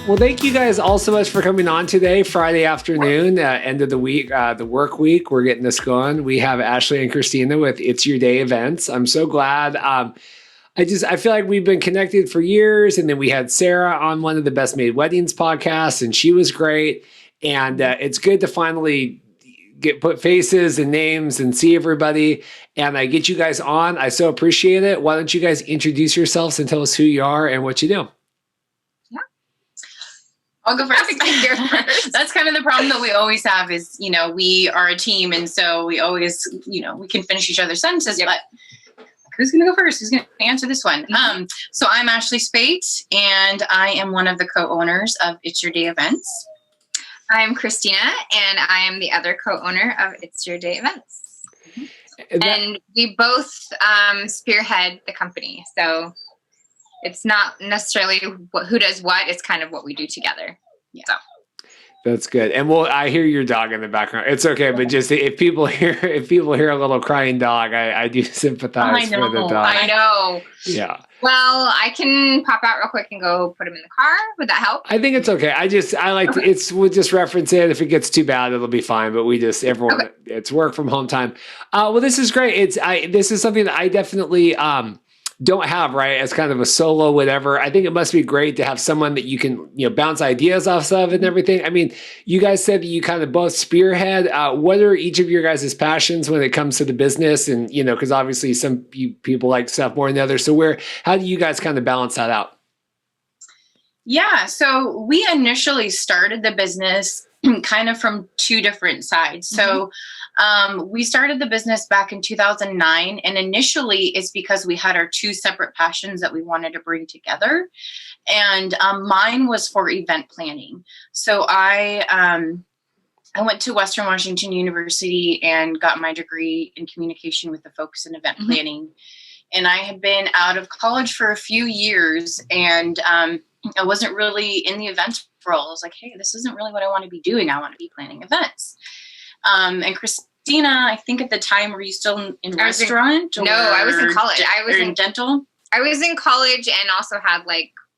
Well, thank you guys all so much for coming on today, Friday afternoon, end of the week, the work week. We're getting this going. We have Ashley and Christina with It's Your Day events. I'm so glad. I feel like we've been connected for years. And then we had Sarah on one of the Best Made Weddings podcasts, and she was great. And it's good to finally put faces and names and see everybody. And I get you guys on. I so appreciate it. Why don't you guys introduce yourselves and tell us who you are and what you do? I'll go first. That's kind of the problem that we always have is, we are a team. And so we always, we can finish each other's sentences, but who's going to go first? Who's going to answer this one? So I'm Ashley Spate, and I am one of the co-owners of It's Your Day Events. I'm Christina, and I am the other co-owner of It's Your Day Events. And we both spearhead the company. So it's not necessarily who does what, it's kind of what we do together. Yeah. So. That's good. And I hear your dog in the background. It's okay, but just if people hear a little crying dog, I do sympathize for the dog. I know. Yeah. Well, I can pop out real quick and go put him in the car. Would that help? I think it's okay. We'll just reference it. If it gets too bad, it'll be fine. But it's work from home time. Well, this is great. This is something that I definitely, don't have, right, as kind of a solo whatever. I think it must be great to have someone that you can bounce ideas off of and everything. I mean, you guys said that you kind of both spearhead. What are each of your guys' passions when it comes to the business? And because obviously some people like stuff more than others. So how do you guys kind of balance that out? Yeah, so we initially started the business kind of from two different sides. So we started the business back in 2009, and initially it's because we had our two separate passions that we wanted to bring together. And mine was for event planning. So I went to Western Washington University and got my degree in communication with a focus in event planning. And I had been out of college for a few years, and I wasn't really in the event world. I was like, hey, this isn't really what I want to be doing. I want to be planning events. And Christina, I think at the time, were you still in restaurant? I was in college. I was in dental. I was in college and also had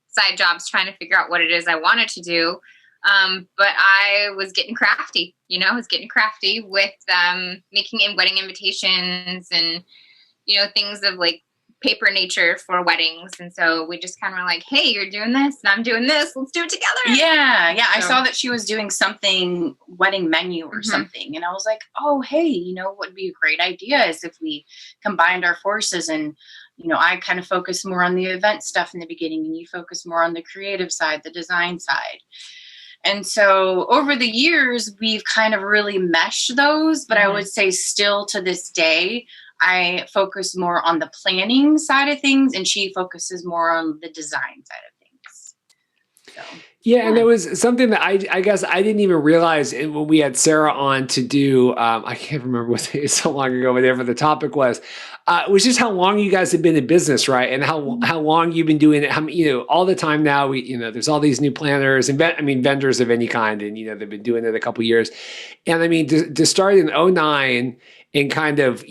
side jobs trying to figure out what it is I wanted to do. But I was getting crafty, with making wedding invitations and, things of paper nature for weddings. And so we just kind of were like, hey, you're doing this and I'm doing this. Let's do it together. Yeah. So. I saw that she was doing something, wedding menu or something. And I was like, oh, hey, what would be a great idea is if we combined our forces and, I kind of focus more on the event stuff in the beginning and you focus more on the creative side, the design side. And so over the years, we've kind of really meshed those, but I would say still to this day, I focus more on the planning side of things, and she focuses more on the design side of things. So, yeah, and there was something that I guess I didn't even realize when we had Sarah on to do. I can't remember what it was so long ago, whatever the topic was. It was just how long you guys have been in business, right? And how long you've been doing it. All the time now. We there's all these new planners and vendors of any kind, and they've been doing it a couple of years. And I mean to start in 2009 and kind of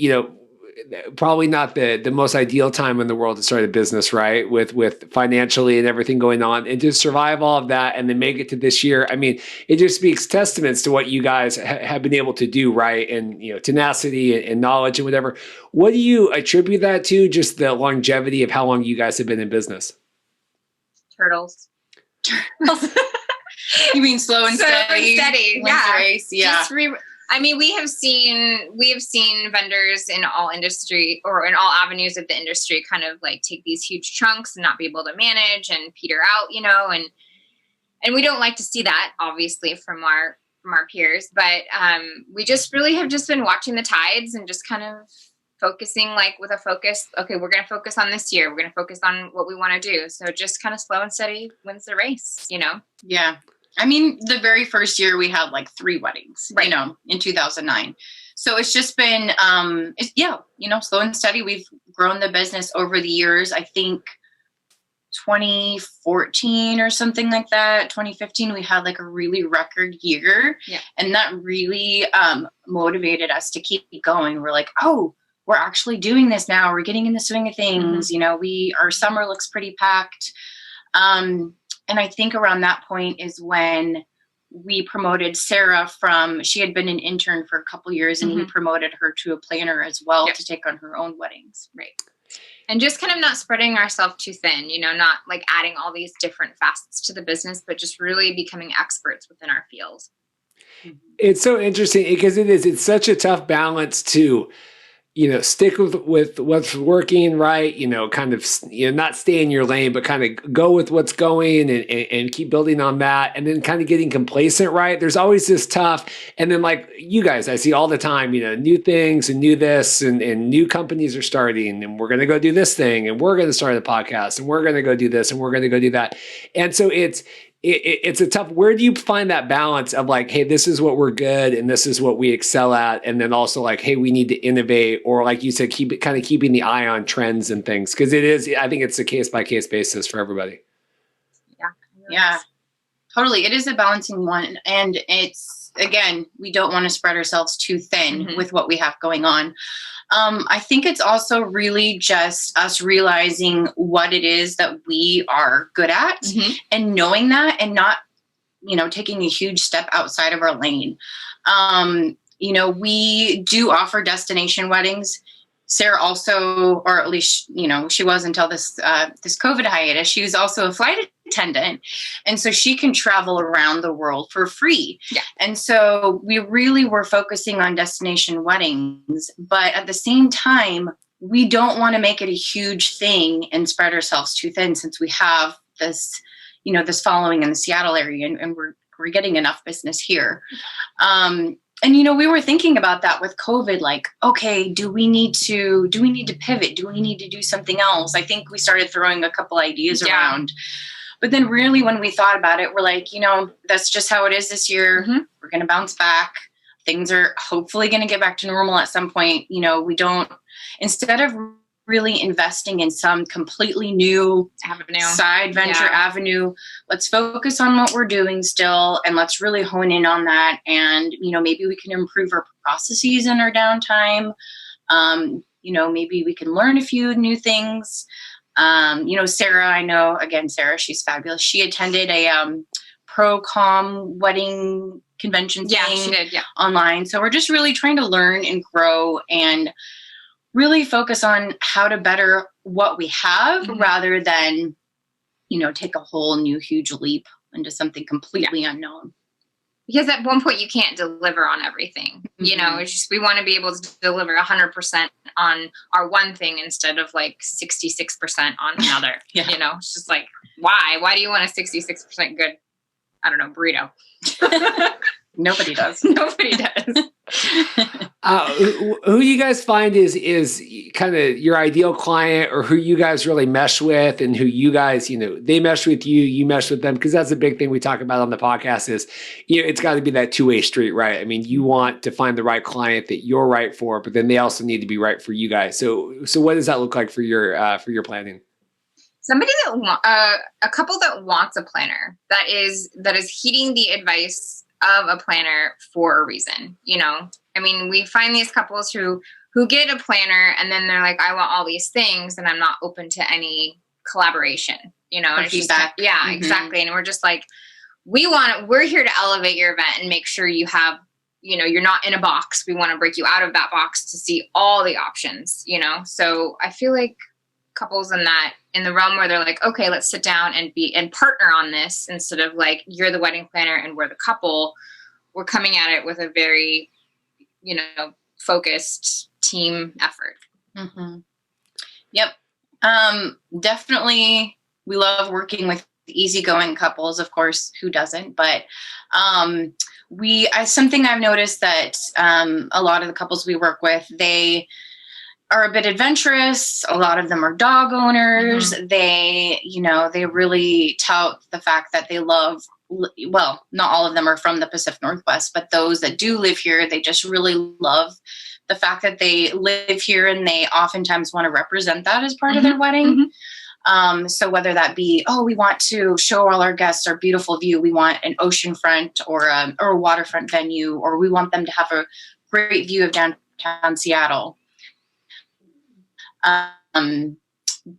probably not the most ideal time in the world to start a business, right? With financially and everything going on, and to survive all of that and then make it to this year. I mean, it just speaks testaments to what you guys have been able to do, right? And, tenacity and knowledge and whatever. What do you attribute that to? Just the longevity of how long you guys have been in business? Turtles. You mean slow and steady? Yeah. Race. Yeah. We have seen vendors in all industry or in all avenues of the industry kind of take these huge chunks and not be able to manage and peter out, and we don't like to see that obviously from our peers, but we just really have just been watching the tides and just kind of focusing with a focus. Okay, we're going to focus on this year. We're going to focus on what we want to do. So just kind of slow and steady wins the race, Yeah. I mean, the very first year we had 3 weddings, right. In 2009. So it's just been, slow and steady. We've grown the business over the years. I think 2014 or something like that, 2015, we had a really record year. Yeah. And that really motivated us to keep going. We're like, oh, we're actually doing this now. We're getting in the swing of things. Our summer looks pretty packed. And I think around that point is when we promoted Sarah she had been an intern for a couple years, and we promoted her to a planner as well to take on her own weddings. Right. And just kind of not spreading ourselves too thin, not like adding all these different facets to the business, but just really becoming experts within our field. It's so interesting because it's such a tough balance to, stick with what's working, right? Kind of, not stay in your lane, but kind of go with what's going and keep building on that. And then kind of getting complacent, right? There's always this tough. And then like you guys, I see all the time, new things and new this and new companies are starting, and we're going to go do this thing, and we're going to start a podcast, and we're going to go do this, and we're going to go do that. And so it's a tough, where do you find that balance of like, hey, this is what we're good and this is what we excel at. And then also like, hey, we need to innovate, or like you said, keeping the eye on trends and things. Cause I think it's a case by case basis for everybody. Yeah, totally. It is a balancing one. And it's, again, we don't want to spread ourselves too thin with what we have going on. I think it's also really just us realizing what it is that we are good at and knowing that, and not, taking a huge step outside of our lane. We do offer destination weddings. Sarah also, or at least, she was until this COVID hiatus, she was also a flight attendant. And so she can travel around the world for free. Yeah. And so we really were focusing on destination weddings, but at the same time, we don't want to make it a huge thing and spread ourselves too thin, since we have this, this following in the Seattle area, and we're getting enough business here. And, we were thinking about that with COVID, like, okay, do we need to pivot? Do we need to do something else? I think we started throwing a couple ideas around, but then really when we thought about it, we're like, that's just how it is this year. We're going to bounce back. Things are hopefully going to get back to normal at some point. Instead of really investing in some completely new side venture avenue, let's focus on what we're doing still, and let's really hone in on that. And, maybe we can improve our processes in our downtime. Maybe we can learn a few new things. Sarah, she's fabulous. She attended a pro-com wedding convention thing she did, online. So we're just really trying to learn and grow and really focus on how to better what we have rather than, take a whole new huge leap into something completely unknown. Because at one point you can't deliver on everything. It's just, we want to be able to deliver 100% on our one thing instead of like 66% on another. It's just like, why? Why do you want a 66% good, I don't know, burrito? Nobody does. Nobody does. Who you guys find is kind of your ideal client, or who you guys really mesh with, and who you guys, they mesh with you, you mesh with them? Because that's a big thing we talk about on the podcast is, it's got to be that two-way street, right? I mean, you want to find the right client that you're right for, but then they also need to be right for you guys. So what does that look like for your planning? Somebody a couple that wants a planner that is heeding the advice of a planner for a reason. I mean, we find these couples who get a planner and then they're like, I want all these things and I'm not open to any collaboration, and it's feedback. Just, exactly. And we're just like, we're here to elevate your event and make sure you have, you're not in a box. We want to break you out of that box to see all the options, So I feel like couples in the realm where they're like, okay, let's sit down and partner on this, instead of like, you're the wedding planner and we're the couple. We're coming at it with a very, focused team effort. Yep. Definitely. We love working with easygoing couples, of course, who doesn't, but, something I've noticed that, a lot of the couples we work with, they are a bit adventurous. A lot of them are dog owners. They really tout the fact that they love, well, not all of them are from the Pacific Northwest, but those that do live here, they just really love the fact that they live here, and they oftentimes want to represent that as part of their wedding. So whether that be, we want to show all our guests our beautiful view, we want an oceanfront or a waterfront venue, or we want them to have a great view of downtown Seattle.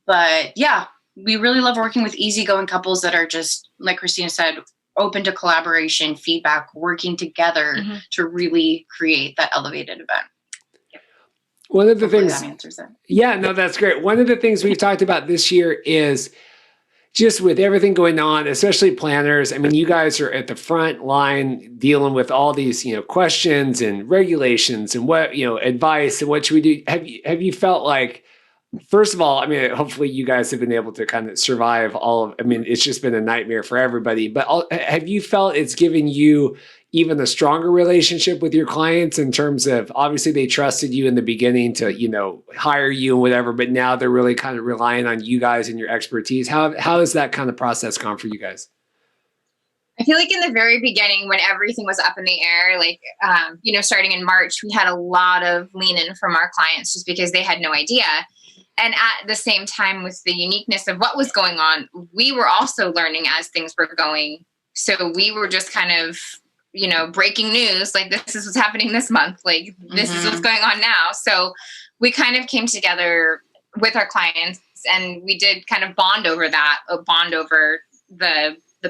But yeah, we really love working with easygoing couples that are just, like Christina said, open to collaboration, feedback, working together to really create that elevated event. One of the Hopefully things that answers it. Yeah, no, that's great. One of the things we've talked about this year is just with everything going on, especially planners. I mean, you guys are at the front line dealing with all these, questions and regulations and what, advice and what should we do? Have you felt like, first of all, I mean, hopefully you guys have been able to kind of survive it's just been a nightmare for everybody, but have you felt it's given you even a stronger relationship with your clients in terms of, obviously they trusted you in the beginning to, hire you and whatever, but now they're really kind of relying on you guys and your expertise. How has that kind of process gone for you guys? I feel like in the very beginning, when everything was up in the air, like, starting in March, we had a lot of lean in from our clients just because they had no idea. And at the same time, with the uniqueness of what was going on, we were also learning as things were going. So we were just kind of, breaking news, like this is what's happening this month, like this is what's going on now. So we kind of came together with our clients and we did kind of bond over the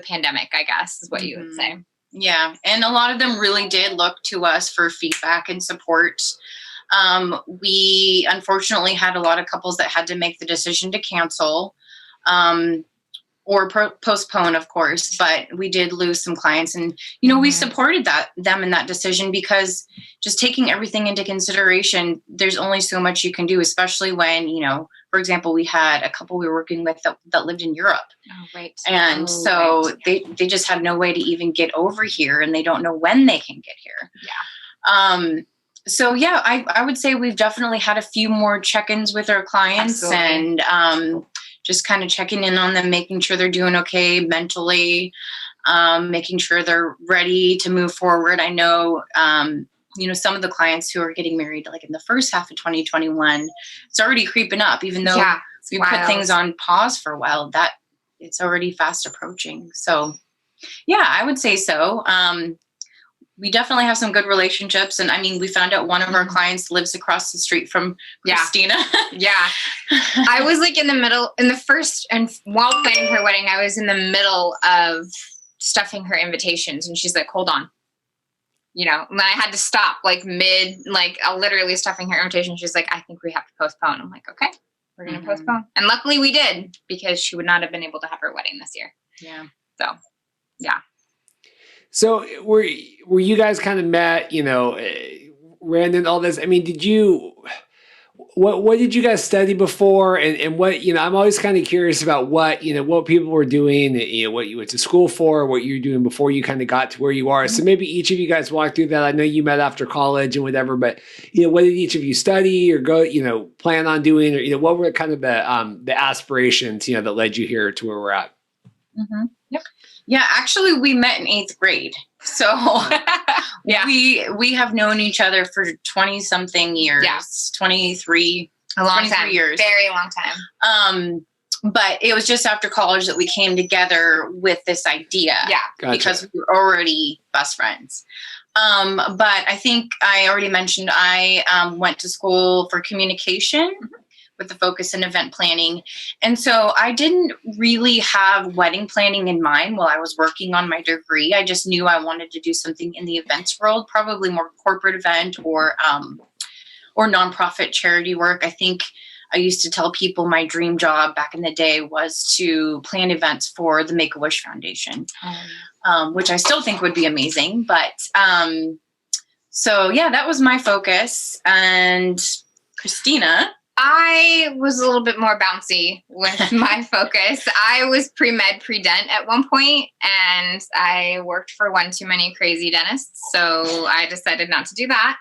pandemic, I guess is what you would say. Yeah. And a lot of them really did look to us for feedback and support. We unfortunately had a lot of couples that had to make the decision to cancel, or postpone, of course, but we did lose some clients and, we supported them in that decision because just taking everything into consideration, there's only so much you can do, especially when, for example, we had a couple we were working with that lived in Europe. Oh, right. And they just had no way to even get over here and they don't know when they can get here. Yeah. So yeah, I would say we've definitely had a few more check-ins with our clients. Absolutely. And, just kind of checking in on them, making sure they're doing okay mentally, making sure they're ready to move forward. I know, some of the clients who are getting married, like in the first half of 2021, it's already creeping up, even though we put things on pause for a while, that it's already fast approaching. So yeah, I would say so. We definitely have some good relationships. And I mean, we found out one of our clients lives across the street from Christina. Yeah. I was like in the first, and while planning her wedding, I was in the middle of stuffing her invitations and she's like, hold on. And then I had to stop literally stuffing her invitation. She's like, I think we have to postpone. I'm like, okay, we're going to postpone. And luckily we did because she would not have been able to have her wedding this year. Yeah. So, yeah. So were you guys kind of met, ran into all this? I mean, what did you guys study before? And what, I'm always kind of curious about what people were doing, what you went to school for, what you were doing before you kind of got to where you are. So maybe each of you guys walk through that. I know you met after college and whatever, but, what did each of you study or go, plan on doing, or, what were kind of the aspirations, that led you here to where we're at? Mm-hmm. Yep. Yeah, actually, we met in 8th grade. So yeah, we have known each other for 20-something years. Yeah. 23. A long 23 time. Years. Very long time. But it was just after college that we came together with this idea. Yeah. Gotcha. Because we were already best friends. But I think I already mentioned I went to school for communication. With the focus in event planning. And so I didn't really have wedding planning in mind while I was working on my degree. I just knew I wanted to do something in the events world, probably more corporate event or nonprofit charity work. I think I used to tell people my dream job back in the day was to plan events for the Make-A-Wish Foundation, which I still think would be amazing. But so yeah, that was my focus. And Christina, I was a little bit more bouncy with my focus. I was pre-med, pre-dent at one point, and I worked for one too many crazy dentists, so I decided not to do that.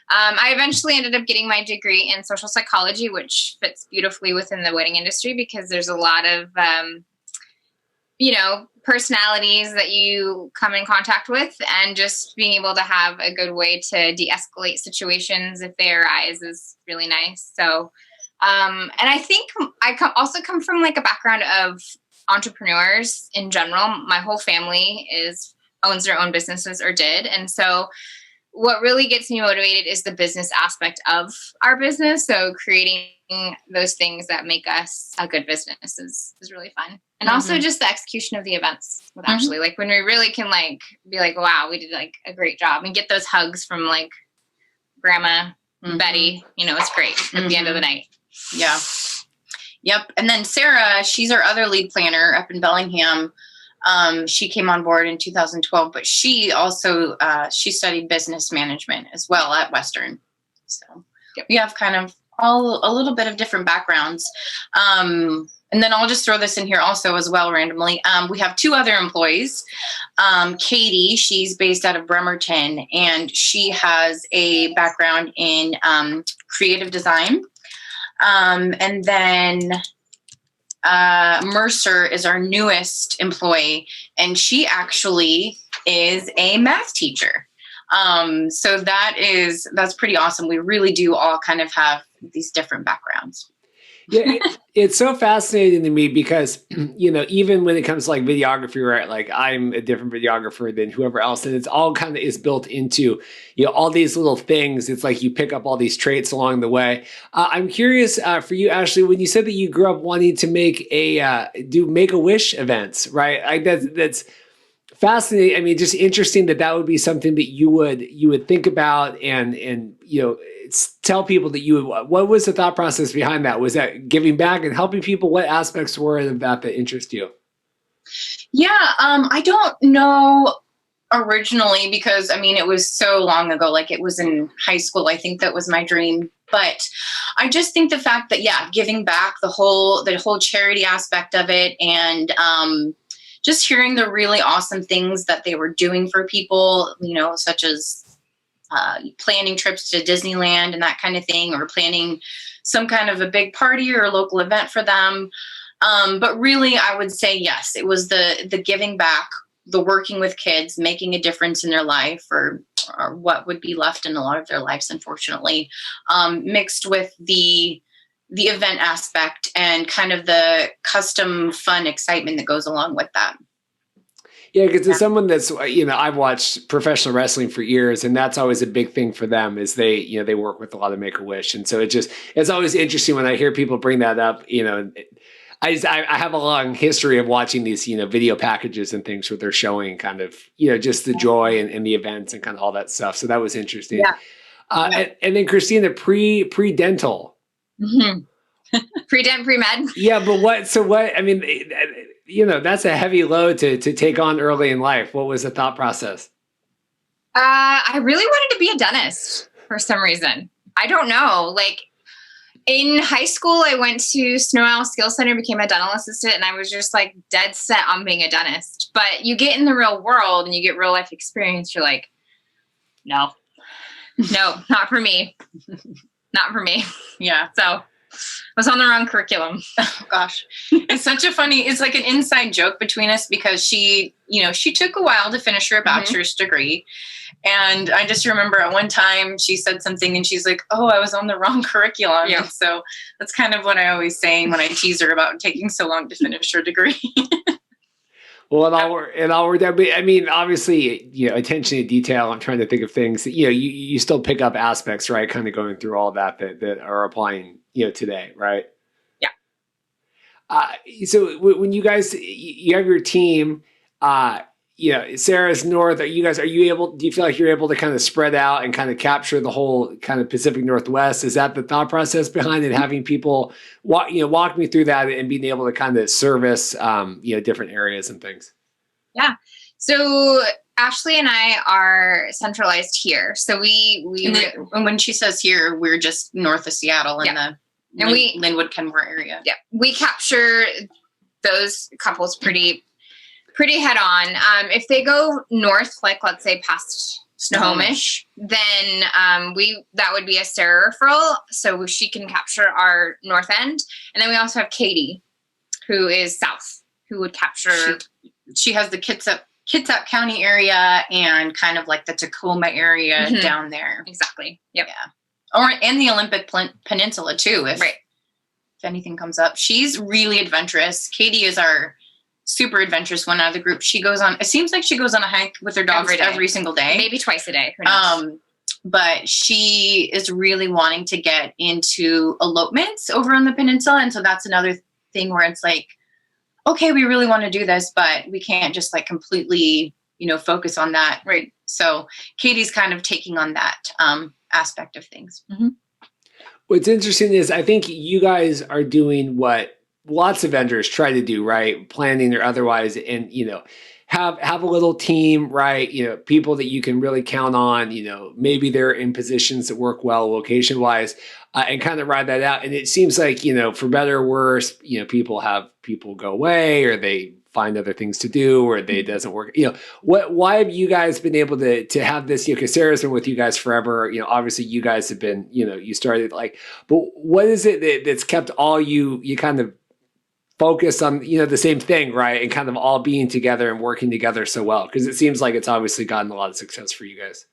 I eventually ended up getting my degree in social psychology, which fits beautifully within the wedding industry because there's a lot of, personalities that you come in contact with, and just being able to have a good way to de-escalate situations if they arise is really nice. So, and I think I also come from like a background of entrepreneurs in general. My whole family owns their own businesses or did. And so what really gets me motivated is the business aspect of our business. So creating those things that make us a good business is really fun. And also just the execution of the events with Ashley. Like when we really can like be like, wow, we did like a great job, and get those hugs from like Grandma Betty, you know, it's great at the end of the night. Yeah. Yep. And then Sarah, she's our other lead planner up in Bellingham. She came on board in 2012, but she also, she studied business management as well at Western. So we have kind of all a little bit of different backgrounds. And then I'll just throw this in here also as well randomly. We have 2 other employees. Katie, she's based out of Bremerton, and she has a background in creative design. And then Mercer is our newest employee, and she actually is a math teacher. So that's pretty awesome. We really do all kind of have these different backgrounds. Yeah, it's so fascinating to me because, you know, even when it comes to like videography, right? Like I'm a different videographer than whoever else, and it's all kind of is built into, you know, all these little things. It's like you pick up all these traits along the way. I'm curious for you, Ashley, when you said that you grew up wanting to make do Make-A-Wish events, right? That's fascinating. I mean, just interesting that would be something that you would think about and you know, tell people that you would. What was the thought process behind that? Was that giving back and helping people? What aspects were of that interest you? Yeah, I don't know originally because I mean it was so long ago. Like it was in high school. I think that was my dream. But I just think the fact that giving back, the whole charity aspect of it, and just hearing the really awesome things that they were doing for people, you know, such as planning trips to Disneyland and that kind of thing, or planning some kind of a big party or a local event for them. But really, I would say, yes, it was the giving back, the working with kids, making a difference in their life or what would be left in a lot of their lives, unfortunately, mixed with the event aspect and kind of the custom fun excitement that goes along with that. Yeah, because as someone that's, you know, I've watched professional wrestling for years, and that's always a big thing for them is they work with a lot of Make-A-Wish. And so it's always interesting when I hear people bring that up, you know. I have a long history of watching these, you know, video packages and things where they're showing kind of, you know, just the joy and the events and kind of all that stuff. So that was interesting. Yeah. And then Christina, pre-dental. Pre-dent, pre-med. Yeah, but what, I mean, you know, that's a heavy load to take on early in life. What was the thought process? I really wanted to be a dentist for some reason. I don't know. Like in high school, I went to Snow Isle Skills Center, became a dental assistant, and I was just like dead set on being a dentist. But you get in the real world and you get real life experience. You're like, no, not for me. Not for me. Yeah. So I was on the wrong curriculum. Oh, gosh. It's like an inside joke between us because she took a while to finish her bachelor's degree. And I just remember at one time she said something and she's like, oh, I was on the wrong curriculum. Yeah. So that's kind of what I always say when I tease her about taking so long to finish her degree. Well, and all we're done. I mean, obviously, you know, attention to detail. I'm trying to think of things that, you know, you still pick up aspects, right? Kind of going through all that are applying, you know, today, right? Yeah. So when you guys, you have your team, you know, Sarah's north. Do you feel like you're able to kind of spread out and kind of capture the whole kind of Pacific Northwest? Is that the thought process behind it? Having people walk me through that and being able to kind of service, you know, different areas and things. Yeah. So Ashley and I are centralized here. So and when she says here, we're just north of Seattle in the Linwood Kenmore area. Yeah. We capture those couples pretty head on. If they go north, like let's say past Snohomish, then that would be a Sarah referral. So she can capture our north end. And then we also have Katie, who is south, who would capture. She has the Kitsap County area and kind of like the Tacoma area down there. Exactly. Yep. Yeah. And the Olympic Peninsula too, if anything comes up. She's really adventurous. Katie is our super adventurous one out of the group. It seems like she goes on a hike with her dogs every single day. Maybe twice a day. Who knows? but she is really wanting to get into elopements over on the peninsula. And so that's another thing where it's like, okay, we really want to do this, but we can't just like completely, focus on that. Right. So Katie's kind of taking on that aspect of things. Mm-hmm. What's interesting is I think you guys are doing what lots of vendors try to do, right? Planning or otherwise, and have a little team, right? People that you can really count on. Maybe they're in positions that work well location wise, and kind of ride that out. And it seems like for better or worse, people go away or they find other things to do or they doesn't work. Why have you guys been able to have this? Because Sarah's been with you guys forever. Obviously you guys have been, you started but what is it that's kept all you kind of focus on, the same thing, right? And kind of all being together and working together so well? Because it seems like it's obviously gotten a lot of success for you guys.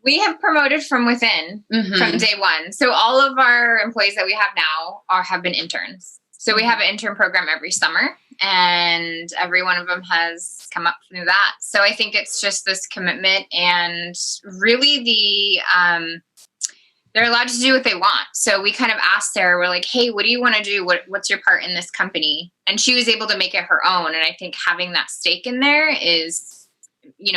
We have promoted from within from day one. So all of our employees that we have now have been interns. So we have an intern program every summer, and every one of them has come up through that. So I think it's just this commitment, and really they're allowed to do what they want. So we kind of asked Sarah, we're like, hey, what do you want to do? What's your part in this company? And she was able to make it her own. And I think having that stake in there is,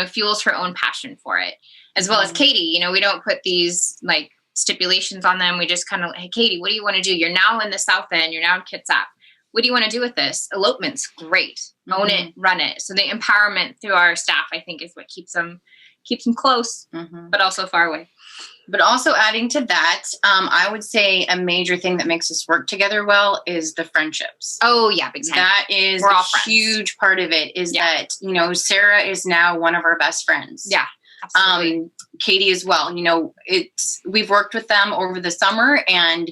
fuels her own passion for it, as well as Katie. We don't put these like stipulations on them. We just kind of, hey, Katie, what do you want to do? You're now in the South End. You're now in Kitsap. What do you want to do with this? Elopement's great. Own it, run it. So the empowerment through our staff, I think, is what keeps them close, but also far away. But also adding to that, I would say a major thing that makes us work together well is the friendships. Oh, yeah, big time. That is a huge part of it, is that, Sarah is now one of our best friends. Yeah, absolutely. Katie as well. We've worked with them over the summer, and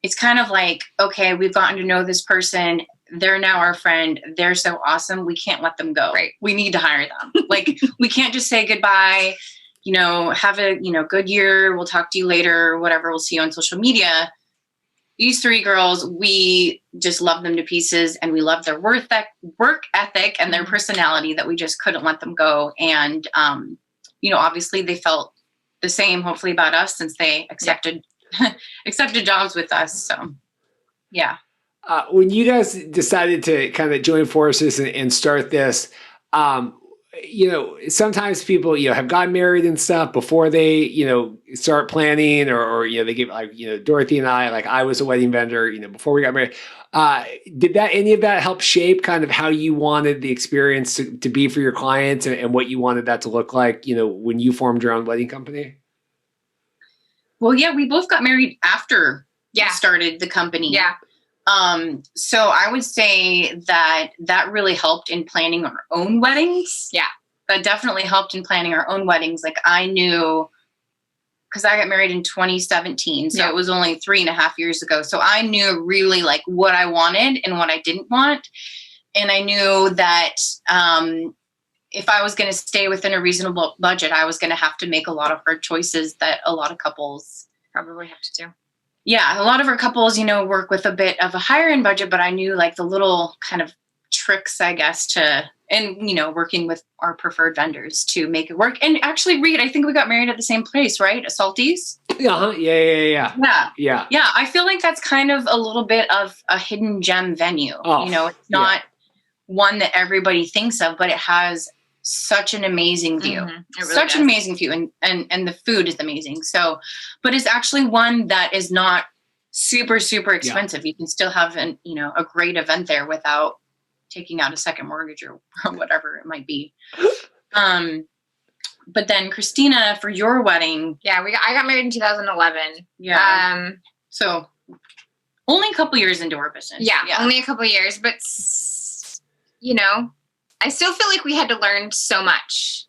it's kind of like, okay, we've gotten to know this person. They're now our friend. They're so awesome. We can't let them go. Right. We need to hire them. We can't just say goodbye. Have a, good year. We'll talk to you later, whatever. We'll see you on social media. These three girls, we just love them to pieces, and we love their work ethic and their personality, that we just couldn't let them go. And, obviously they felt the same, hopefully, about us, since they accepted jobs with us. So, yeah. When you guys decided to kind of join forces and start this, sometimes people, have gotten married and stuff before they, start planning or they give Dorothy and I was a wedding vendor, before we got married. Did any of that help shape kind of how you wanted the experience to be for your clients and what you wanted that to look like, when you formed your own wedding company? Well, yeah, we both got married after we started the company. Yeah. So I would say that really helped in planning our own weddings. Yeah. That definitely helped in planning our own weddings. I knew, because I got married in 2017, so it was only 3.5 years ago. So I knew really what I wanted and what I didn't want. And I knew that if I was going to stay within a reasonable budget, I was going to have to make a lot of hard choices that a lot of couples probably have to do. Yeah, a lot of our couples, work with a bit of a higher end budget, but I knew the little kind of tricks, I guess, working with our preferred vendors to make it work. And actually, Reed, I think we got married at the same place, right? At Salty's? Yeah. Yeah. I feel like that's kind of a little bit of a hidden gem venue. It's not one that everybody thinks of, but it has such an amazing view, an amazing view, and the food is amazing. So, but it's actually one that is not super, super expensive. You can still have a great event there without taking out a second mortgage or whatever it might be. But then Christina, for your wedding. Yeah, I got married in 2011. Yeah. So only a couple years into our business. Yeah, only a couple years, but I still feel like we had to learn so much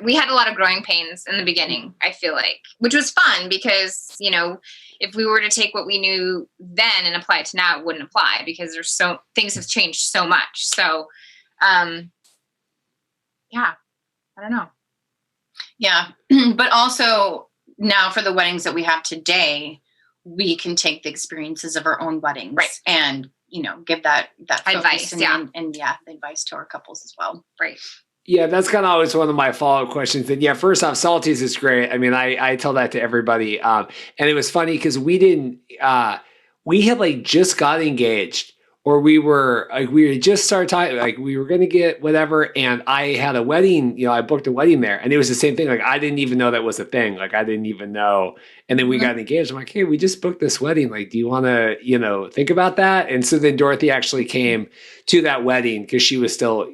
we had a lot of growing pains in the beginning, I feel like, which was fun because, if we were to take what we knew then and apply it to now, it wouldn't apply because things have changed so much. So, I don't know. Yeah. But also now for the weddings that we have today, we can take the experiences of our own weddings and give that advice, and the advice to our couples as well. Right. Yeah, that's kind of always one of my follow-up questions. And yeah, first off, Salties is great. I mean, I tell that to everybody. And it was funny because we had like just got engaged, or we had just started talking, like we were going to get whatever. And I had a wedding, I booked a wedding there, and it was the same thing. Like I didn't even know that was a thing. Like I didn't even know. And then we got engaged. I'm like, hey, we just booked this wedding. Like, do you want to, think about that? And so then Dorothy actually came to that wedding because she was still,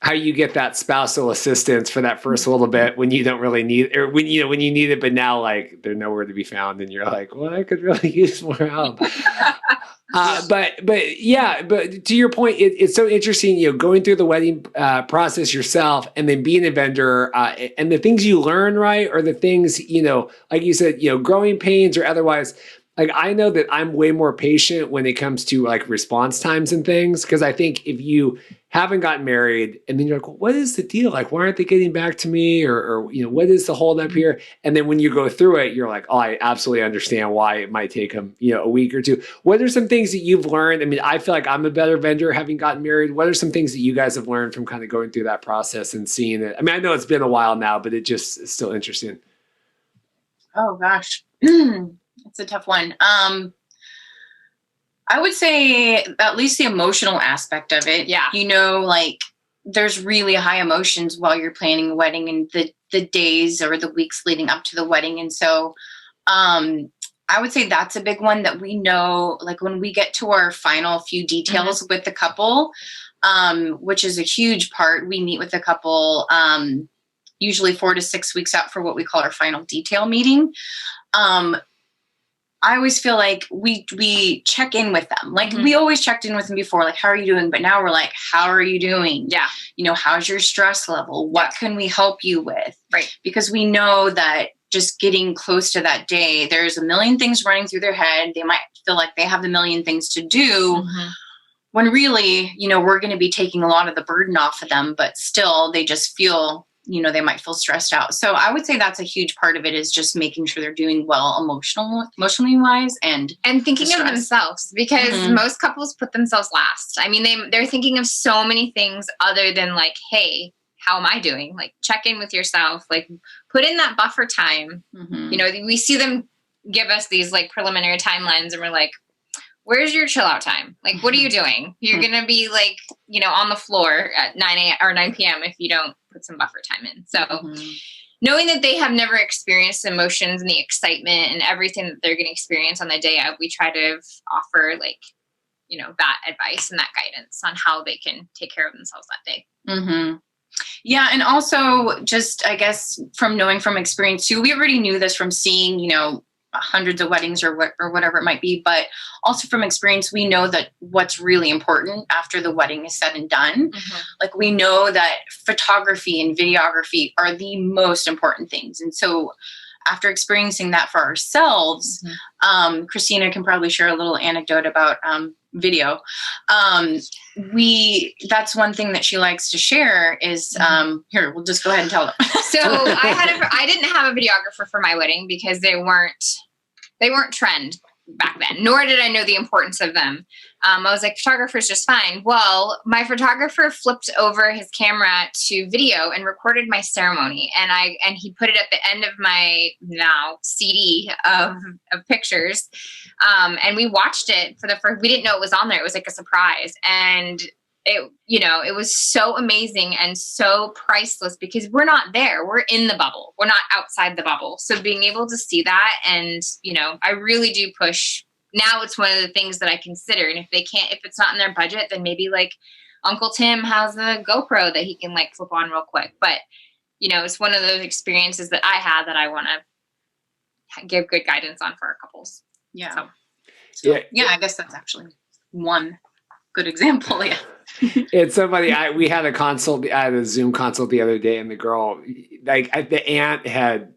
how you get that spousal assistance for that first little bit when you don't really need, or when you need it, but now like they're nowhere to be found, and you're like, well, I could really use more help. But to your point, it's so interesting, going through the wedding process yourself, and then being a vendor, and the things you learn, right, or the things, like you said, growing pains or otherwise. Like I know that I'm way more patient when it comes to like response times and things, because I think if you haven't gotten married and then you're like, well, what is the deal? Like, why aren't they getting back to me? Or what is the holdup here? And then when you go through it, you're like, oh, I absolutely understand why it might take them, a week or two. What are some things that you've learned? I mean, I feel like I'm a better vendor having gotten married. What are some things that you guys have learned from kind of going through that process and seeing it? I mean, I know it's been a while now, but it just is still interesting. Oh gosh. It's a tough one. I would say at least the emotional aspect of it. Yeah. Like there's really high emotions while you're planning a wedding, and the days or the weeks leading up to the wedding. And so I would say that's a big one that we know, like when we get to our final few details with the couple, which is a huge part. We meet with the couple usually 4 to 6 weeks out for what we call our final detail meeting. I always feel like we check in with them. Like we always checked in with them before, like, how are you doing? But now we're like, how are you doing? Yeah. How's your stress level? What can we help you with? Right. Because we know that just getting close to that day, there's a million things running through their head. They might feel like they have the million things to do when really, we're going to be taking a lot of the burden off of them, but still they just feel, they might feel stressed out. So I would say that's a huge part of it, is just making sure they're doing well emotionally wise and thinking of themselves, because most couples put themselves last. I mean, they're thinking of so many things other than like, hey, how am I doing? Like check in with yourself, like put in that buffer time. We see them give us these like preliminary timelines, and we're like, where's your chill out time? Like, what are you doing? You're going to be like, on the floor at 9 a.m. or 9 p.m. if you don't put some buffer time in. So knowing that they have never experienced emotions and the excitement and everything that they're going to experience on the day of, we try to offer like, that advice and that guidance on how they can take care of themselves that day. Yeah. And also just, I guess, from knowing from experience too, we already knew this from seeing, hundreds of weddings or whatever it might be, but also from experience, we know that what's really important after the wedding is said and done. Like we know that photography and videography are the most important things. And so after experiencing that for ourselves, Christina can probably share a little anecdote about video. That's one thing that she likes to share is, here, we'll just go ahead and tell them. So I didn't have a videographer for my wedding because they weren't trend back then, nor did I know the importance of them. I was like, photographer's just fine. Well, my photographer flipped over his camera to video and recorded my ceremony. And he put it at the end of my now CD of pictures. And we watched it for the first, we didn't know it was on there. It was like a surprise. And it was so amazing and so priceless because we're not there. We're in the bubble. We're not outside the bubble. So being able to see that, and, I really do push. Now it's one of the things that I consider. And if it's not in their budget, then maybe like Uncle Tim has a GoPro that he can like flip on real quick. But, it's one of those experiences that I had that I want to give good guidance on for our couples. Yeah. So, I guess that's actually one good example. Yeah. It's so funny. We had a Zoom consult the other day, and the girl, like the aunt had,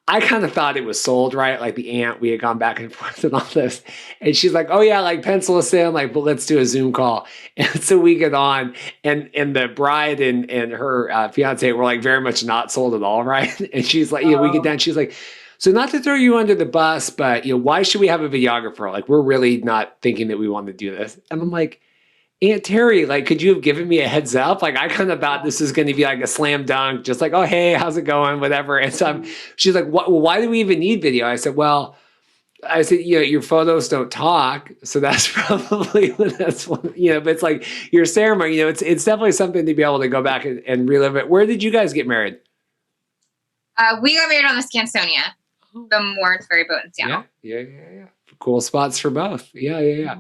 I kind of thought it was sold, right? Like the aunt, we had gone back and forth and all this. And she's like, oh yeah, like pencil us in, like, but let's do a Zoom call. And so we get on, and the bride and her fiance were like very much not sold at all, right? And she's like, we get down, she's like, so not to throw you under the bus, but why should we have a videographer? Like, we're really not thinking that we want to do this. And I'm like, Aunt Terry, like, could you have given me a heads up? Like, I kind of thought this was going to be like a slam dunk, just like, oh, hey, how's it going? Whatever. And so she's like, why do we even need video? I said, your photos don't talk. So that's probably but it's like your ceremony, it's definitely something to be able to go back and relive it. Where did you guys get married? We got married on the Scansonia, the Moritz Ferry Boat in Seattle. Yeah. Cool spots for both. Yeah.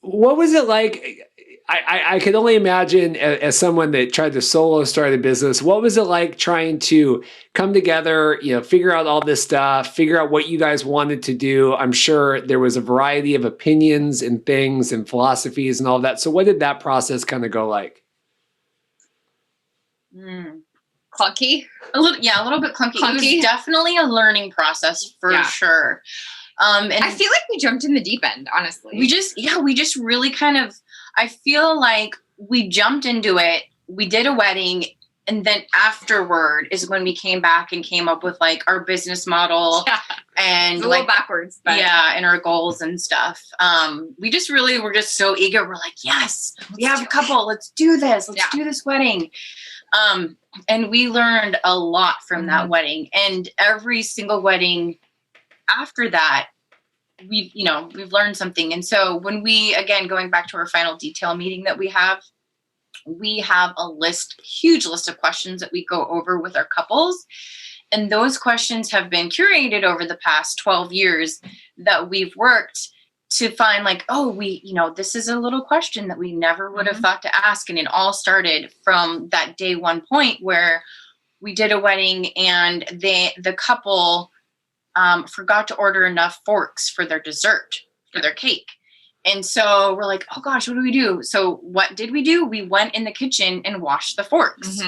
What was it like? I could only imagine as someone that tried to solo start a business, what was it like trying to come together, figure out all this stuff, figure out what you guys wanted to do? I'm sure there was a variety of opinions and things and philosophies and all that. So what did that process kind of go like? Clunky. A little bit clunky. It was definitely a learning process for sure. And I feel like we jumped in the deep end, honestly. We just really kind of, I feel like we jumped into it. We did a wedding, and then afterward is when we came back and came up with like our business model and it's a little backwards, but and our goals and stuff. We just really were just so eager. We're like, yes, we have a couple. Let's do this. Let's do this wedding. And we learned a lot from that wedding, and every single wedding after that, we've learned something. And so when we, again, going back to our final detail meeting that we have a huge list of questions that we go over with our couples. And those questions have been curated over the past 12 years that we've worked to find like, this is a little question that we never would have thought to ask. And it all started from that day one point where we did a wedding and the couple forgot to order enough forks for their dessert, for their cake. And so we're like, oh gosh, what do we do? So what did we do? We went in the kitchen and washed the forks.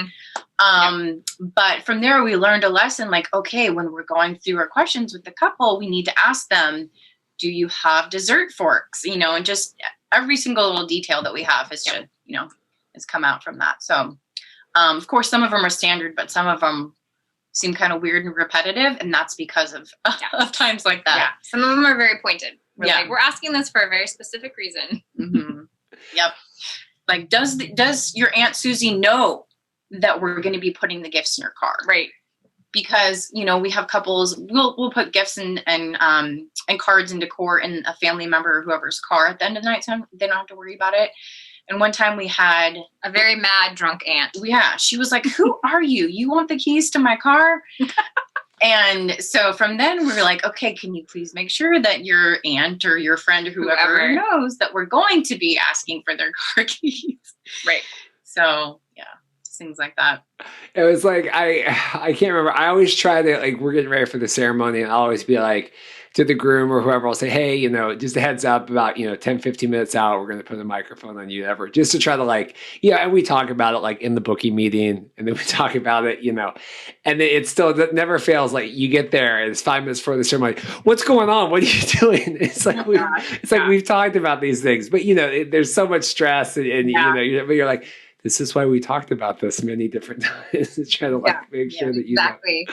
But from there, we learned a lesson like, okay, when we're going through our questions with the couple, we need to ask them, do you have dessert forks? And just every single little detail that we have has just, has come out from that. So, of course, some of them are standard, but some of them seem kind of weird and repetitive. And that's because of times like that. Yeah. Some of them are very pointed. We're asking this for a very specific reason. Yep. Like, does your Aunt Susie know that we're going to be putting the gifts in her car? Right. Because, we have couples, we'll put gifts and cards and decor in a family member or whoever's car at the end of the night. So they don't have to worry about it. And one time we had a very mad, drunk aunt. Yeah. She was like, who are you? You want the keys to my car? And so from then we were like, okay, can you please make sure that your aunt or your friend or whoever knows that we're going to be asking for their car keys? Right. So yeah, just things like that. It was like, I can't remember. I always try to, like, we're getting ready for the ceremony and I'll always be like, to the groom or whoever, I'll say, hey, just a heads up about, 10, 15 minutes out, we're going to put a microphone on you ever, just to try to like, and we talk about it like in the booking meeting and then we talk about it, and it still never fails. Like you get there and it's 5 minutes before the ceremony. What's going on? What are you doing? It's like, we've talked about these things, but there's so much stress and you're like, this is why we talked about this many different times to try to make sure that you know. Exactly.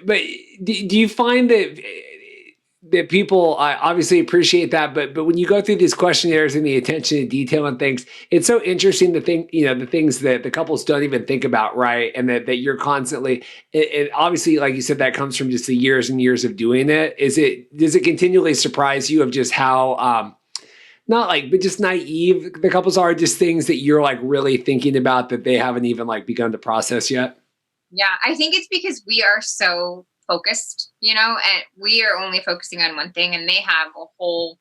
But do you find that people obviously appreciate that, but when you go through these questionnaires and the attention to detail and things, it's so interesting to think, the things that the couples don't even think about, right? And that you're constantly, and obviously, like you said, that comes from just the years and years of doing it. Does it continually surprise you of just how, but just naive the couples are, just things that you're like really thinking about that they haven't even like begun to process yet? Yeah, I think it's because we are so focused, and we are only focusing on one thing and they have a whole,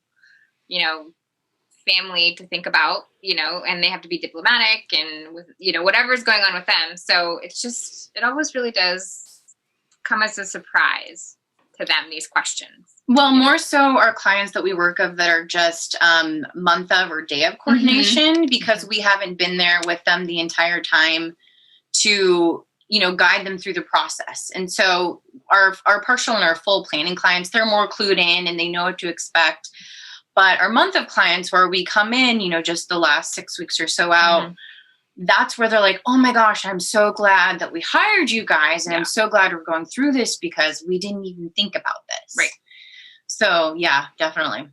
family to think about, and they have to be diplomatic and with, whatever's going on with them. So it always really does come as a surprise to them, these questions. Well, more so our clients that we work of that are just month of or day of coordination because we haven't been there with them the entire time to guide them through the process. And so our partial and our full planning clients, they're more clued in and they know what to expect. But our month of clients where we come in, just the last 6 weeks or so out, that's where they're like, oh my gosh, I'm so glad that we hired you guys. And I'm so glad we're going through this because we didn't even think about this. Right. So yeah, definitely.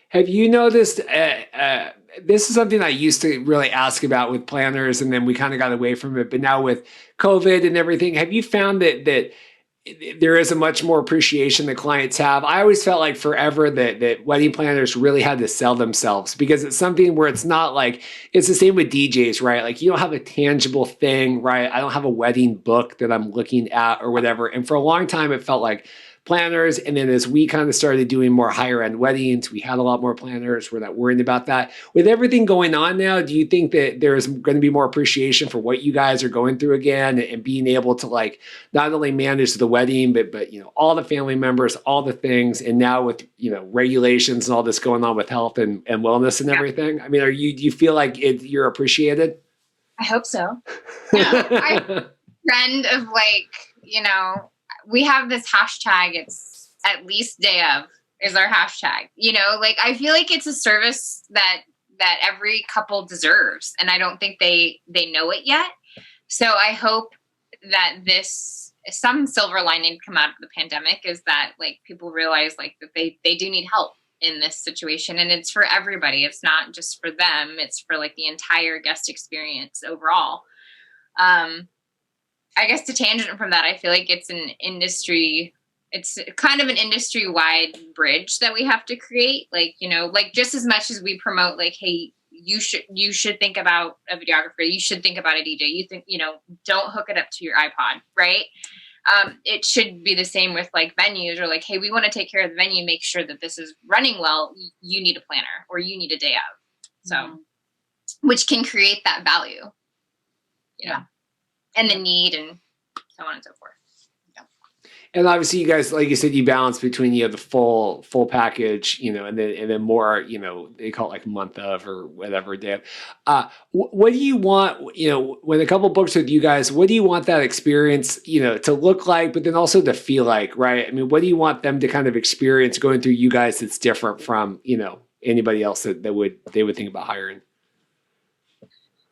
Have you noticed, this is something I used to really ask about with planners, and then we kind of got away from it. But now with COVID and everything, have you found that there is a much more appreciation that clients have? I always felt like forever that wedding planners really had to sell themselves, because it's something where it's not like, it's the same with DJs, right? Like, you don't have a tangible thing, right? I don't have a wedding book that I'm looking at or whatever. And for a long time, it felt like planners. And then as we kind of started doing more higher end weddings, we had a lot more planners. We're not worried about that. With everything going on now, do you think that there's going to be more appreciation for what you guys are going through again, and being able to like not only manage the wedding, but you know, all the family members, all the things, and now with, you know, regulations and all this going on with health and wellness and everything? I mean, do you feel like you're appreciated? I hope so. I'm a friend of like, you know, we have this hashtag, it's at least day of is our hashtag, you know, like I feel like it's a service that every couple deserves. And I don't think they know it yet. So I hope that some silver lining come out of the pandemic is that like people realize like that they do need help in this situation, and it's for everybody. It's not just for them. It's for like the entire guest experience overall. I guess to tangent from that, I feel like it's kind of an industry-wide bridge that we have to create. Like, you know, like just as much as we promote like, hey, you should think about a videographer, you should think about a DJ, you think, you know, don't hook it up to your iPod, right? It should be the same with like venues, or like, hey, we want to take care of the venue, make sure that this is running well. You need a planner, or you need a day of. So, which can create that value, you know, and the need, and so on and so forth. Yeah. And obviously, you guys, like you said, you balance between, you know, the full package, you know, and then more, you know, they call it like month of or whatever day of. What do you want, you know, when a couple books with you guys? What do you want that experience, you know, to look like, but then also to feel like, right? I mean, what do you want them to kind of experience going through you guys that's different from, you know, anybody else that they would think about hiring?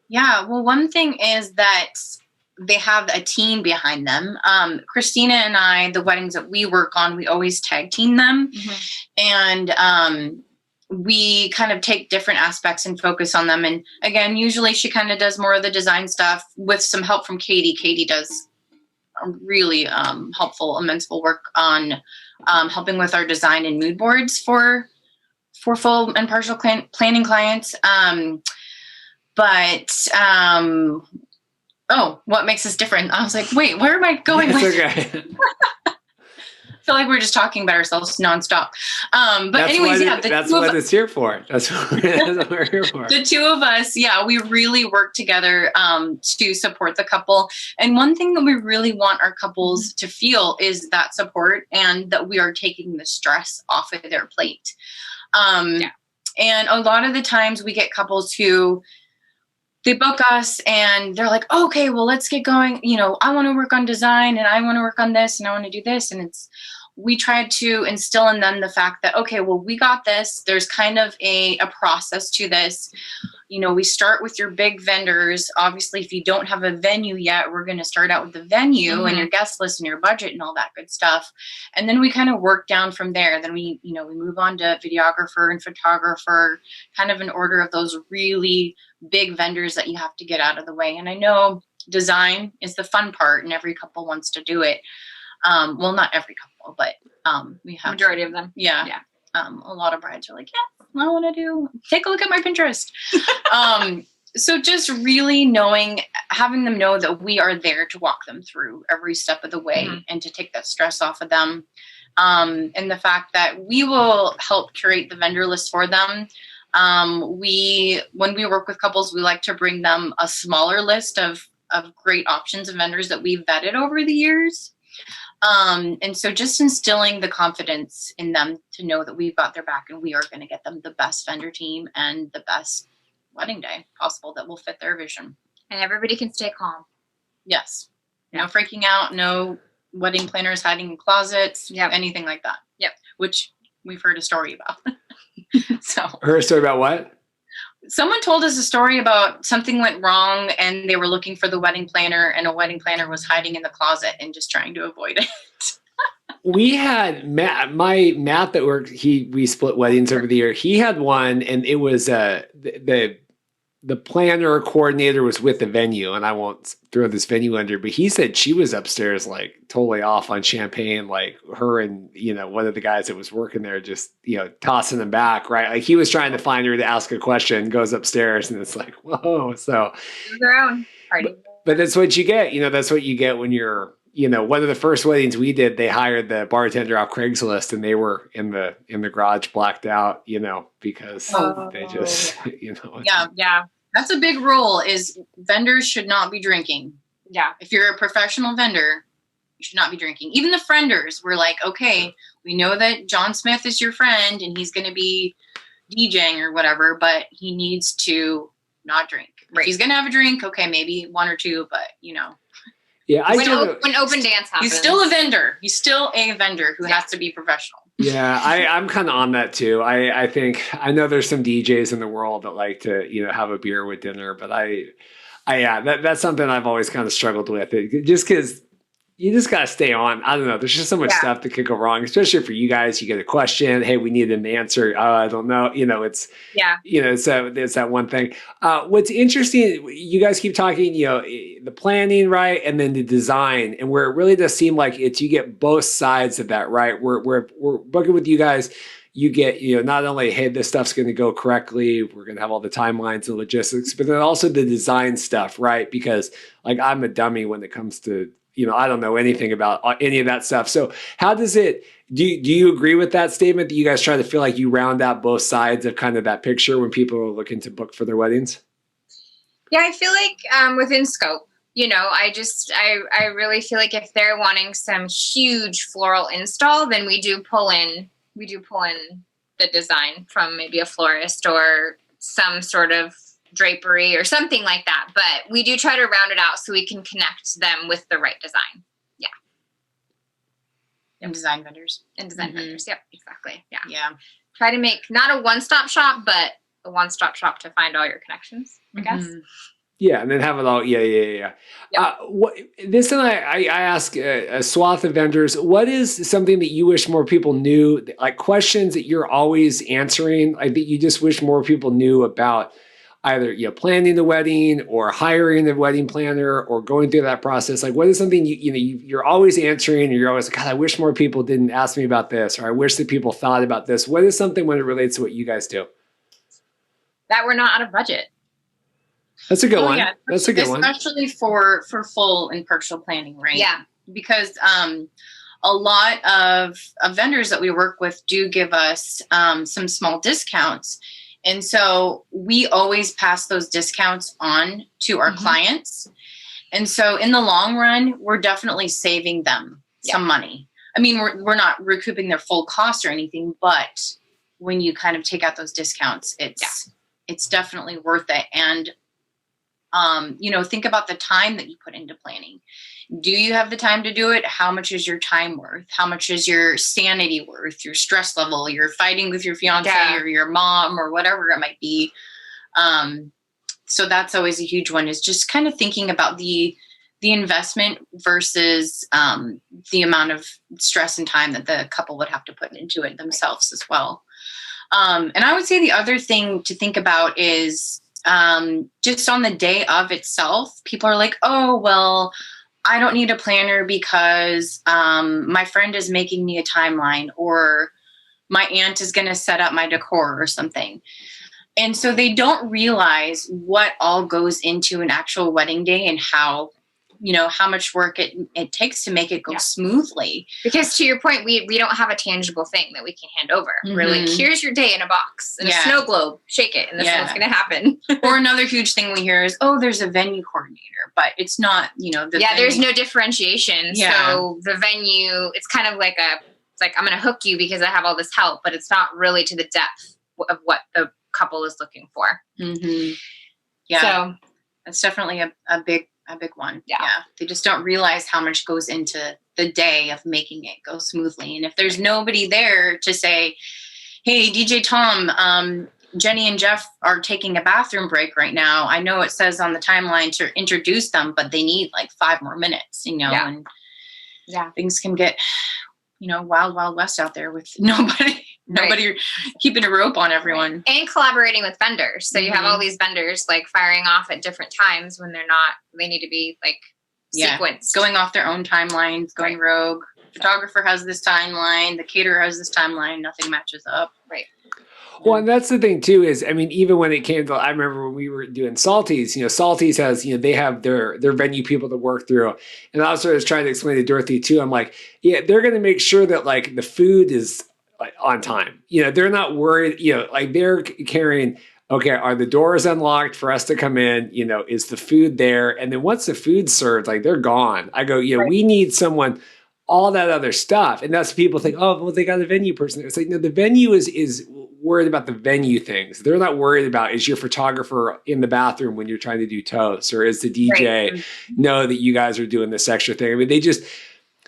Yeah, well, one thing is that they have a team behind them. Christina and I, the weddings that we work on, we always tag team them. And we kind of take different aspects and focus on them. And again, usually she kind of does more of the design stuff with some help from Katie. Katie does a really helpful, immense work on helping with our design and mood boards for full and partial planning clients. Oh, what makes us different? I was like, wait, where am I going? It's okay. I feel like we're just talking about ourselves nonstop. But that's anyways, that's what it's here for. That's what we're here for. The two of us, we really work together to support the couple. And one thing that we really want our couples to feel is that support, and that we are taking the stress off of their plate. And a lot of the times we get couples who, they book us and they're like, oh, okay, well, let's get going. You know, I want to work on design, and I want to work on this, and I want to do this. And we tried to instill in them the fact that, okay, well, we got this. There's kind of a process to this. You know, we start with your big vendors. Obviously, if you don't have a venue yet, we're going to start out with the venue and your guest list and your budget and all that good stuff. And then we kind of work down from there. Then we move on to videographer and photographer, kind of in order of those really big vendors that you have to get out of the way. And I know design is the fun part, and every couple wants to do it. Well, not every couple, but we have majority of them. Yeah. A lot of brides are like, yeah, I want to take a look at my Pinterest. So just really having them know that we are there to walk them through every step of the way and to take that stress off of them. And the fact that we will help curate the vendor list for them. When we work with couples, we like to bring them a smaller list of great options of vendors that we've vetted over the years. And so just instilling the confidence in them to know that we've got their back, and we are going to get them the best vendor team and the best wedding day possible that will fit their vision. And everybody can stay calm. Yes. No freaking out, no wedding planners hiding in closets, anything like that. Yep. Which we've heard a story about. Heard a story about what? Someone told us a story about something went wrong and they were looking for the wedding planner, and a wedding planner was hiding in the closet and just trying to avoid it. we had Matt that worked, we split weddings over the year. He had one, and it was the planner coordinator was with the venue, and I won't throw this venue under, but he said she was upstairs like totally off on champagne, like her and one of the guys that was working there just tossing them back, right? Like he was trying to find her to ask a question, goes upstairs, and it's like, whoa. So their own party. But that's what you get. That's what you get when you're one of the first weddings we did, they hired the bartender off Craigslist, and they were in the garage blacked out, because they just yeah. That's a big rule, is vendors should not be drinking. Yeah. If you're a professional vendor, you should not be drinking. Even the frienders were like, okay, we know that John Smith is your friend and he's going to be DJing or whatever, but he needs to not drink. Right. If he's going to have a drink, okay, maybe one or two, but Yeah, when open dance happens. He's still a vendor. He's still a vendor who has to be professional. Yeah, I'm kind of on that too. I think I know there's some DJs in the world that like to have a beer with dinner, but that's something I've always kind of struggled with. Just because you just got to stay on. I don't know. There's just so much stuff that could go wrong, especially for you guys. You get a question. Hey, we need an answer. I don't know. So it's that one thing. What's interesting, you guys keep talking, the planning, right? And then the design, and where it really does seem like you get both sides of that, right? We're booking with you guys. You get, not only, hey, this stuff's going to go correctly, we're going to have all the timelines and logistics, but then also the design stuff, right? Because like I'm a dummy when it comes to, I don't know anything about any of that stuff. So how does it, do you agree with that statement that you guys try to feel like you round out both sides of kind of that picture when people are looking to book for their weddings? Yeah, I feel like within scope, I really feel like if they're wanting some huge floral install, then we do pull in the design from maybe a florist or some sort of drapery or something like that. But we do try to round it out so we can connect them with the right design. Yeah. And design vendors. Vendors. Yep, exactly. Yeah. Yeah. Try to make not a one-stop shop, but a one-stop shop to find all your connections, I guess. Yeah, and then have it all. Yeah. Yep. This and I ask a swath of vendors, what is something that you wish more people knew, like questions that you're always answering, like that you just wish more people knew about either planning the wedding or hiring a wedding planner or going through that process? Like, what is something you're always answering, or you're always like, God, I wish more people didn't ask me about this, or I wish that people thought about this? What is something when it relates to what you guys do? That we're not out of budget. That's a good one. Yeah. That's a good one. Especially for full and partial planning, right? Yeah. Because a lot of vendors that we work with do give us some small discounts. And so we always pass those discounts on to our clients. And so in the long run, we're definitely saving them some money. I mean, we're not recouping their full cost or anything, but when you kind of take out those discounts, it's definitely worth it. And think about the time that you put into planning. Do you have the time to do it? How much is your time worth? How much is your sanity worth? Your stress level? You're fighting with your fiance or your mom or whatever it might be. So that's always a huge one, is just kind of thinking about the investment versus the amount of stress and time that the couple would have to put into it themselves as well. And I would say the other thing to think about is just on the day of itself, people are like, oh, well, I don't need a planner because my friend is making me a timeline, or my aunt is going to set up my decor or something. And so they don't realize what all goes into an actual wedding day and how much work it takes to make it go smoothly. Because to your point, we don't have a tangible thing that we can hand over. We're like, here's your day in a box, in a snow globe, shake it, and this is what's going to happen. Or another huge thing we hear is, oh, there's a venue coordinator, but it's not, there's no differentiation. Yeah. So the venue, it's kind of like I'm going to hook you because I have all this help, but it's not really to the depth of what the couple is looking for. Yeah. So that's definitely a big one. Yeah. They just don't realize how much goes into the day of making it go smoothly. And if there's nobody there to say, hey, DJ Tom, Jenny and Jeff are taking a bathroom break right now. I know it says on the timeline to introduce them, but they need like 5 more minutes, and things can get wild, wild west out there with nobody keeping a rope on everyone. And collaborating with vendors. So you have all these vendors like firing off at different times when they need to be like sequenced. Going off their own timelines, going rogue. Photographer has this timeline, the caterer has this timeline, nothing matches up. Right. Well, and that's the thing too, is, I mean, even when it came to, I remember when we were doing Salty's, Salty's has, they have their venue people to work through. And I also was trying to explain to Dorothy too. I'm like, yeah, they're going to make sure that like the food is like on time. They're not worried, like they're carrying, okay, are the doors unlocked for us to come in? Is the food there? And then once the food's served, like they're gone. I go, we need someone, all that other stuff. And that's people think, oh, well, they got a venue person there. It's like, no, the venue is worried about the venue things. They're not worried about, is your photographer in the bathroom when you're trying to do toasts, or is the DJ know that you guys are doing this extra thing? I mean,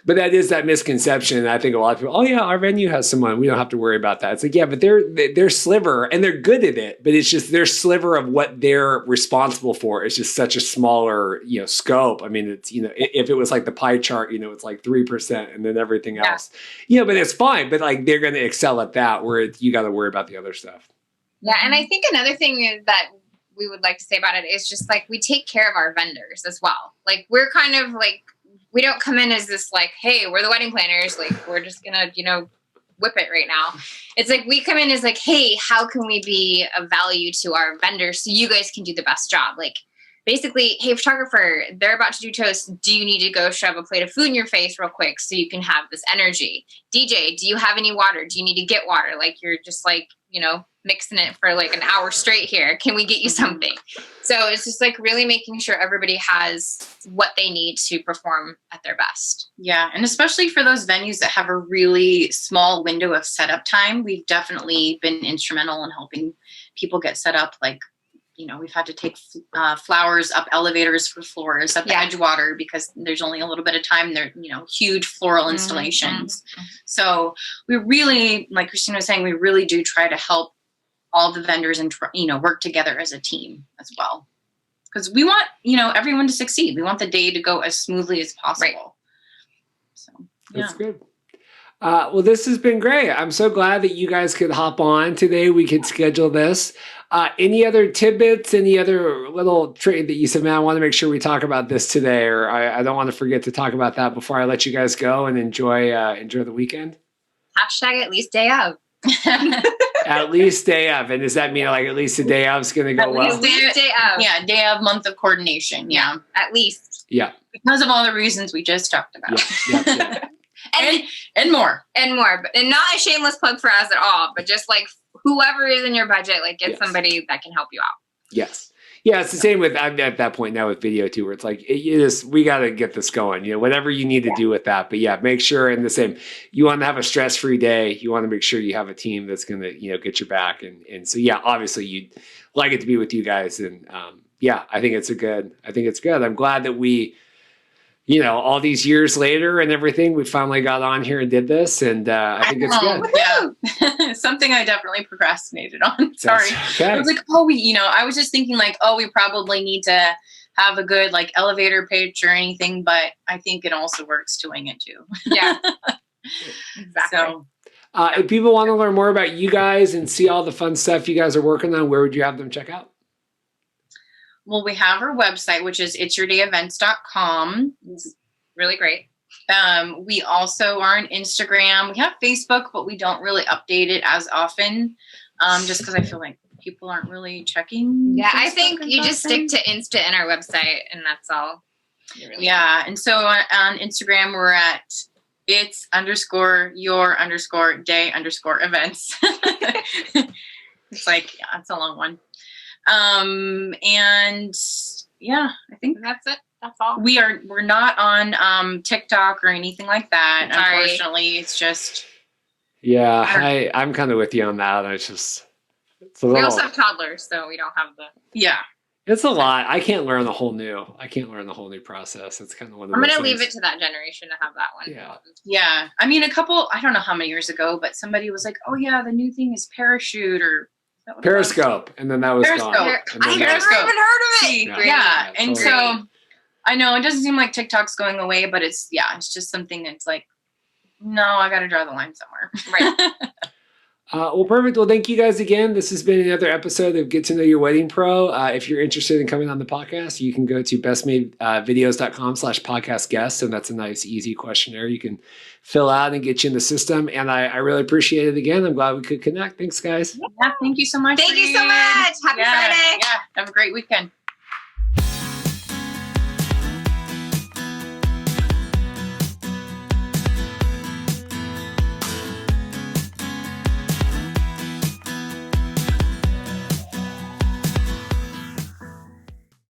but that is that misconception. And I think a lot of people, oh yeah, our venue has someone, we don't have to worry about that. It's like, yeah, but they're sliver, and they're good at it, but it's just their sliver of what they're responsible for. It's just such a smaller, scope. I mean, it's, if it was like the pie chart, it's like 3% and then everything else, but it's fine. But like, they're going to excel at that, where you got to worry about the other stuff. Yeah. And I think another thing is that we would like to say about it is just like, we take care of our vendors as well. Like, we're kind of like, we don't come in as this like, hey, we're the wedding planners. Like, we're just going to, whip it right now. It's like, we come in as like, hey, how can we be of value to our vendors so you guys can do the best job? Like, basically, hey, photographer, they're about to do toast. Do you need to go shove a plate of food in your face real quick so you can have this energy? DJ, do you have any water? Do you need to get water? Like, you're just like, mixing it for like an hour straight here. Can we get you something? So it's just like really making sure everybody has what they need to perform at their best. Yeah. And especially for those venues that have a really small window of setup time, we've definitely been instrumental in helping people get set up. Like, we've had to take flowers up elevators for floors up the Edgewater because there's only a little bit of time. They're, huge floral installations. So we really, like Christina was saying, we really do try to help all the vendors and, work together as a team as well. Because we want, everyone to succeed. We want the day to go as smoothly as possible. Right. So, That's good. Well, this has been great. I'm so glad that you guys could hop on today. We could schedule this. Any other tidbits, any other little trade that you said, man, I want to make sure we talk about this today, or I don't want to forget to talk about that before I let you guys go and enjoy the weekend? Hashtag at least day of. At least day of. And does that mean like at least a day of is going to go well? At least day of. Yeah, day of, month of coordination. Yeah. At least. Yeah. Because of all the reasons we just talked about. Yeah. And more. And more. And not a shameless plug for us at all, but just like whoever is in your budget, like get somebody that can help you out. Yes. Yeah, it's the same with, I'm at that point now with video too, where it's like, we got to get this going, whatever you need to do with that. But yeah, make sure, and the same, you want to have a stress-free day. You want to make sure you have a team that's going to, get your back. And so, yeah, obviously you'd like it to be with you guys. And I think it's good. I'm glad that we, all these years later and everything, we finally got on here and did this. And I think it's good. Yeah. Something I definitely procrastinated on. Sorry. Okay. I was like, I was just thinking like, we probably need to have a good like elevator pitch or anything, but I think it also works to wing it too. Yeah. Exactly. So, if people want to learn more about you guys and see all the fun stuff you guys are working on, where would you have them check out? Well, we have our website, which is itsyourdayevents.com. It's really great. We also are on Instagram. We have Facebook, but we don't really update it as often, just because I feel like people aren't really checking. Yeah, Facebook, I think you just stick to Insta and our website, and that's all. And so on Instagram, we're at its_your_day_events. It's like, it's a long one. And yeah, I think that's it. That's all. We're not on TikTok or anything like that. Sorry. Unfortunately, it's just. Yeah, I'm kind of with you on that. It's a little. We also have toddlers, so we don't have the. Yeah. It's a lot. I can't learn the whole new process. It's kind of one of those. I'm going to leave it to that generation to have that one. Yeah. I mean, I don't know how many years ago, but somebody was like, oh yeah, the new thing is parachute or. Periscope, and then that was Periscope. gone. I never even heard of it. Yeah. And totally. so I know it doesn't seem like TikTok's going away, but it's just something that's like No, I got to draw the line somewhere. Right. Well, perfect. Well, thank you guys again. This has been another episode of Get to Know Your Wedding Pro. If you're interested in coming on the podcast, you can go to bestmadevideos.com/podcast guest. And that's a nice, easy questionnaire you can fill out and get you in the system. And I really appreciate it again. I'm glad we could connect. Thanks, guys. Yeah, thank you so much. Thank you so much. Happy Friday. Yeah, have a great weekend.